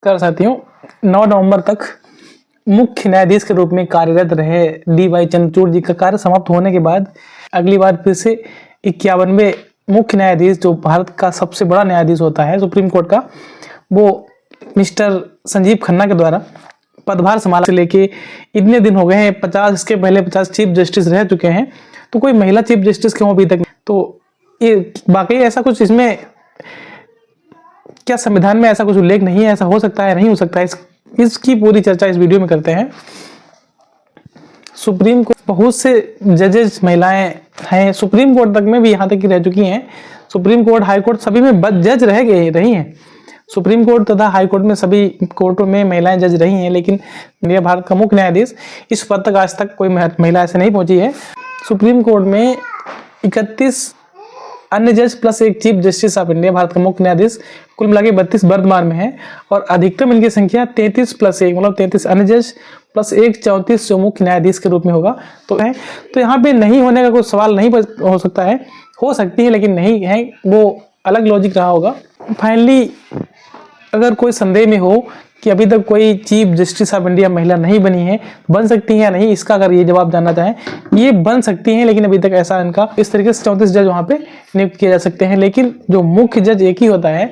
कर साथियों, 9 नवंबर तक मुख्य न्यायाधीश के रूप में कार्यरत रहे डी.वाई. चंद्रचूड़ जी का कार्य समाप्त होने के बाद अगली बार फिर से 51वें मुख्य न्यायाधीश, जो भारत का सबसे बड़ा न्यायाधीश होता है सुप्रीम कोर्ट का, वो मिस्टर संजीव खन्ना के द्वारा पदभार संभाला से लेके इतने दिन हो गए हैं। 50 इसके पहले 50 चीफ जस्टिस रह चुके हैं, तो कोई महिला चीफ जस्टिस क्यों अभी तक? तो ये वाकई ऐसा कुछ इसमें क्या संविधान में ऐसा कुछ उल्लेख नहीं है? ऐसा हो सकता है, नहीं हो सकता है? इसकी पूरी चर्चा इस वीडियो में करते हैं। सुप्रीम कोर्ट बहुत से जजेस महिलाएं हैं, सुप्रीम कोर्ट तक में भी यहाँ तक की रह चुकी हैं। सुप्रीम कोर्ट, हाई कोर्ट सभी में जज रही हैं। सुप्रीम कोर्ट तथा हाई कोर्ट में सभी कोर्टों में महिलाएं जज रही हैं, लेकिन इंडिया भारत का मुख्य न्यायाधीश इस पद तक आज तक कोई महिला ऐसे नहीं पहुंची है। सुप्रीम कोर्ट में 31 अन्य जज प्लस एक chief justice of India, Bharat का मुख्य न्यायाधीश, कुल मिला के 32 वर्तमान में है, और अधिकतम इनकी संख्या 33 प्लस 1 मतलब 33 अन्य जज प्लस 1 34 जो मुख्य न्यायाधीश के रूप में होगा। तो यहाँ पे नहीं होने का कोई सवाल नहीं हो सकता है, हो सकती है लेकिन नहीं है, वो अलग लॉजिक रहा होगा। फाइनली अगर कोई संदेह में हो कि अभी तक कोई चीफ जस्टिस ऑफ इंडिया महिला नहीं बनी है, बन सकती है या नहीं, इसका अगर ये जवाब जानना चाहें, ये बन सकती हैं, लेकिन अभी तक ऐसा इनका इस तरीके से 34 जज वहाँ पे नियुक्त किए जा सकते हैं, लेकिन जो मुख्य जज एक ही होता है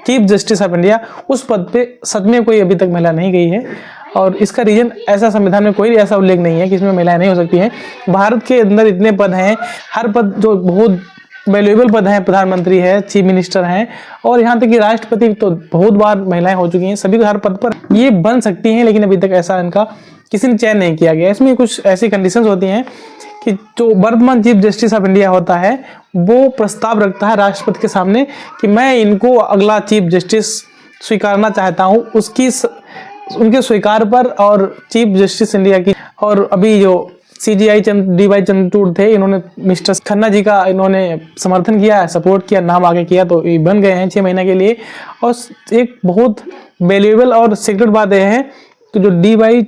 चीफ जस्टिस ऑफ इंडिया, उस पद पे सच में कोई अभी तक महिला नहीं गई है। और इसका रीजन ऐसा संविधान में कोई ऐसा उल्लेख नहीं है कि इसमें महिलाएं नहीं हो सकती हैं। भारत के अंदर इतने पद हैं, हर पद जो बहुत वैल्यूएबल पद हैं, प्रधानमंत्री है, चीफ मिनिस्टर हैं, और यहाँ तक कि राष्ट्रपति तो बहुत बार महिलाएं हो चुकी हैं। सभी को हर पद पर ये बन सकती हैं, लेकिन अभी तक ऐसा इनका किसी ने चयन नहीं किया गया। इसमें कुछ ऐसी कंडीशंस होती हैं कि जो वर्तमान चीफ जस्टिस ऑफ इंडिया होता है वो प्रस्ताव रखता है राष्ट्रपति के सामने कि मैं इनको अगला चीफ जस्टिस स्वीकारना चाहता हूँ। उनके स्वीकार पर और चीफ जस्टिस इंडिया की, और अभी जो डी.वाई. चंद्रचूड़ थे, इन्होंने मिस्टर खन्ना जी का इन्होंने समर्थन किया, सपोर्ट किया, नाम आगे किया, तो ये बन गए हैं 6 महीने के लिए। और एक बहुत वैल्यूएबल और सीक्रेट बात यह है कि जो डी.वाई.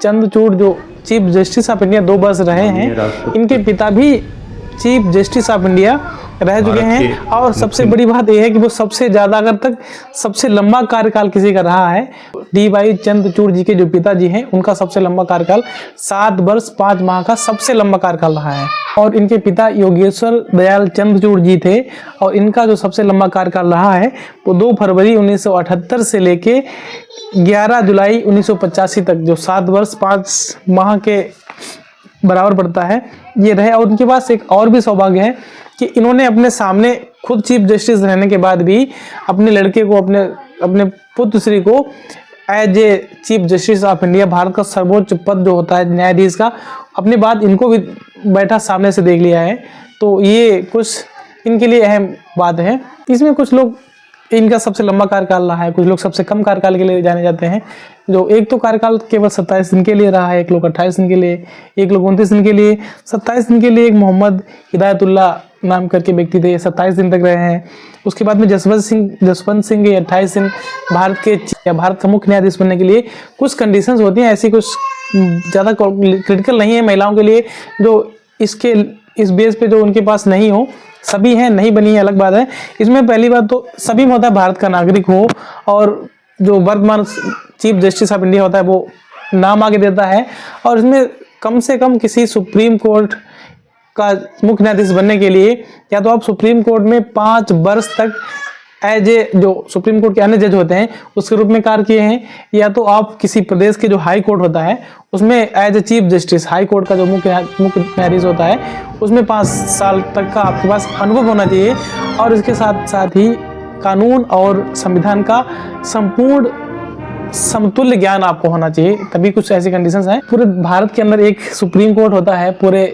चंद्रचूड़ जो चीफ जस्टिस ऑफ इंडिया 2 वर्ष रहे हैं, इनके पिता भी चीफ जस्टिस ऑफ इंडिया रह चुके हैं। और सबसे बड़ी बात यह है कि वो सबसे ज्यादा, अगर तक सबसे लंबा कार्यकाल किसी का रहा है, डी.वाई. चंद्रचूड़ जी के जो पिताजी हैं, उनका सबसे लंबा कार्यकाल 7 वर्ष 5 माह का सबसे लंबा कार्यकाल रहा है। और इनके पिता योगेश्वर दयाल चंद्रचूड़ जी थे, और इनका जो सबसे लंबा कार्यकाल रहा है वो 2 फरवरी 1978 से लेके 11 जुलाई 1985 तक, जो 7 वर्ष 5 माह के बराबर पड़ता है, ये रहे। और उनके पास एक और भी सौभाग्य है कि इन्होंने अपने सामने खुद चीफ जस्टिस रहने के बाद भी अपने लड़के को, अपने पुत्र श्री को as a chief justice of India, Bharat का सर्वोच्च पद जो होता है न्यायाधीश का, अपनी बात इनको भी बैठा सामने से देख लिया है। तो ये कुछ इनके लिए अहम बात है। इसमें कुछ लोग इनका सबसे लंबा कार्यकाल रहा है, कुछ लोग सबसे कम कार्यकाल के लिए जाने जाते हैं। जो एक तो कार्यकाल केवल 27 दिन के लिए रहा है, एक लोग 28 दिन के लिए, एक लोग 29 दिन के लिए, 27 दिन के लिए एक मोहम्मद हिदायतुल्लाह नाम करके व्यक्ति थे, 27 दिन तक रहे हैं। उसके बाद में जसवंत सिंह 28 दिन भारत का मुख्य न्यायाधीश बनने के लिए कुछ कंडीशंस होती हैं, ऐसी कुछ ज़्यादा क्रिटिकल नहीं है महिलाओं के लिए, जो इस बेस पे जो उनके पास नहीं हो। सभी हैं, नहीं बनी है अलग बात है। इसमें पहली बात तो सभी में होता है भारत का नागरिक हो, और जो वर्तमान चीफ जस्टिस ऑफ इंडिया होता है वो नाम आगे देता है, और इसमें कम से कम किसी सुप्रीम कोर्ट का मुख्य न्यायाधीश बनने के लिए या तो आप सुप्रीम कोर्ट में 5 वर्ष तक एज ए, जो सुप्रीम कोर्ट के अन्य जज होते हैं उसके रूप में कार्य किए हैं, या तो आप किसी प्रदेश के जो हाई कोर्ट होता है उसमें as a chief justice, high court का जो मुख्य न्यायाधीश होता है उसमें 5 साल तक का आपके पास अनुभव होना चाहिए, और इसके साथ साथ ही कानून और संविधान का संपूर्ण समतुल्य ज्ञान आपको होना चाहिए। तभी कुछ ऐसी कंडीशंस हैं। पूरे भारत के अंदर एक सुप्रीम कोर्ट होता है, पूरे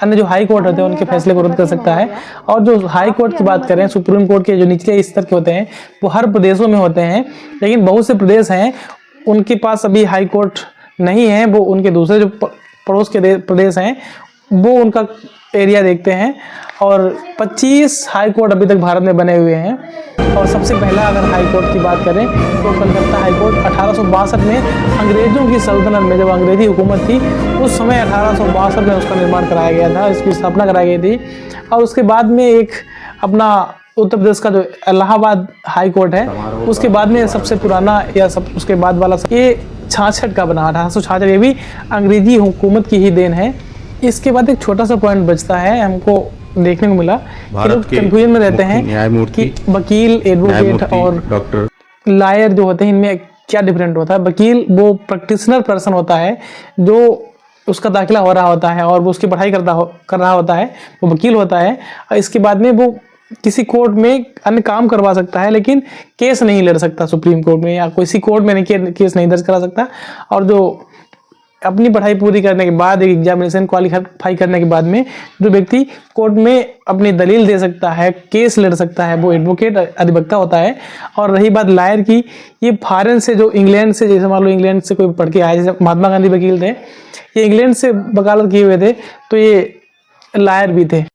अन्य जो हाई कोर्ट होते हैं उनके फैसले को रद्द कर सकता है। और जो हाई कोर्ट की बात करें, सुप्रीम कोर्ट के जो निचले स्तर के होते हैं वो हर प्रदेशों में होते हैं, लेकिन बहुत से प्रदेश हैं उनके पास अभी हाई कोर्ट नहीं है। वो उनके दूसरे जो पड़ोस के प्रदेश हैं वो उनका एरिया देखते हैं। और 25 हाई कोर्ट अभी तक भारत में बने हुए हैं। और सबसे पहला अगर हाई कोर्ट की बात करें तो कलकत्ता हाई कोर्ट 1862 में अंग्रेजों की सल्तनत में, जब अंग्रेजी हुकूमत थी उस समय 1862 में उसका निर्माण कराया गया था, इसकी स्थापना कराई गई थी। और उसके बाद में एक अपना उत्तर प्रदेश का जो इलाहाबाद हाई कोर्ट है, उसके बाद में सबसे पुराना या सब उसके बाद वाला ये 66 का बना, 1866। ये भी अंग्रेजी हुकूमत की ही देन है। इसके बाद एक छोटा सा पॉइंट बचता है, हमको देखने को मिला कि लोग कंफ्यूजन में रहते हैं कि वकील, एडवोकेट और डॉक्टर, लायर जो होते हैं, इनमें क्या डिफरेंट होता है। वकील वो प्रैक्टिशनर पर्सन होता है जो उसका दाखिला हो रहा होता है और वो उसकी पढ़ाई कर रहा होता है, वो वकील होता है। और इसके बाद में वो किसी कोर्ट में अन्य काम करवा सकता है, लेकिन केस नहीं लड़ सकता सुप्रीम कोर्ट में, या किसी कोर्ट में केस नहीं दर्ज करा सकता। और जो अपनी पढ़ाई पूरी करने के बाद, एक एग्जामिनेशन क्वालिफाई करने के बाद में जो व्यक्ति कोर्ट में अपनी दलील दे सकता है, केस लड़ सकता है, वो एडवोकेट, अधिवक्ता होता है। और रही बात लायर की, ये फॉरेन से, जो इंग्लैंड से, जैसे मान लो इंग्लैंड से कोई पढ़ के आए, जैसे महात्मा गांधी वकील थे, ये इंग्लैंड से वकालत किए हुए थे, तो ये लायर भी थे।